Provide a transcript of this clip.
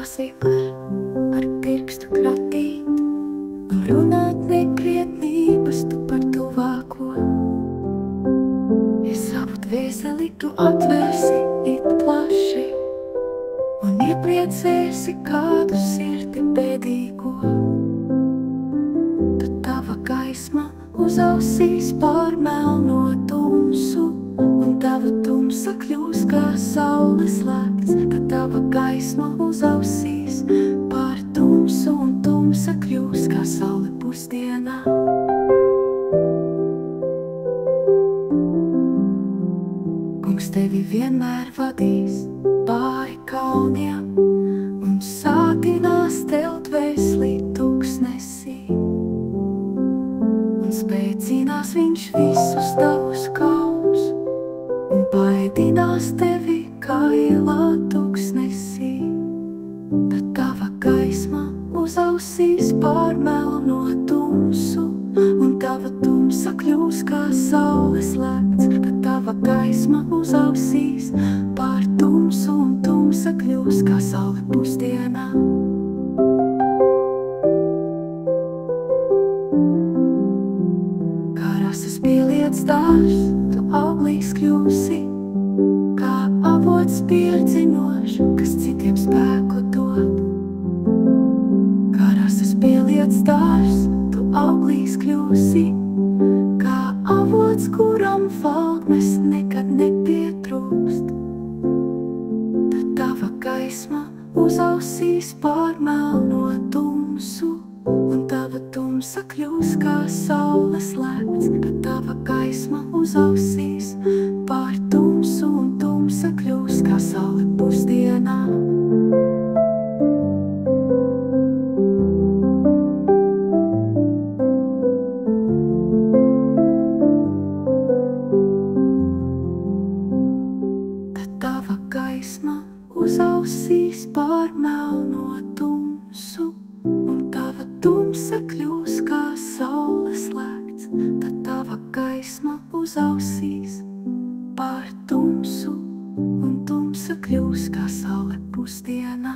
Prasī ar pirkstu kratīt, runāt nekrietnības tu par tuvāko. Ja savu dvēseli tu atvērsi it plaši un iepriecēsi kādu sirdi bēdīgo, tad tava gaisma uzausīs pār melno tumsu, un tava tumsa kļūs kā saules lēkts. Tad tava gaisma uzausīs pār tumsu, un tumsa kļūs kā saule pusdienā. Kungs tevi vienmēr vadīs pāri kalniem un sātinās tev dvēseli tuksnesī, un spēcinās viņš visus tavus kaus un baidinās tevi kā ielā tuksnesī. Tad tava gaisma uzausīs pār melno tumsu, un tava tumsa kļūs kā saules lēkts. Tad tava gaisma uzausīs pār tumsu, un tumsa kļūs kā saule pusdienā. Kā rasas pieliec dārs, tu auglīgs kļūsi, kā avots pierdzinošs, kas citiem spēku dod. Kā rasas pieliec dārs, tu auglīgs kļūsi, kā avots, kuram valkmes nekad nepietrūkst. Tad tava gaisma uzausīs pār melno tumsu, un tava tumsa kļūs kā saules lēkts. Tad tava gaisma uzausīs pār tumsu, un tumsa kļūs kā saule pusdienā. Tad tava gaisma uzausīs pār melno tumsu, un tava tumsa kļūs kā saules lēkts. Tad tava gaisma uzausīs pār tumsu, un tumsa kļūs kā saule pusdienā.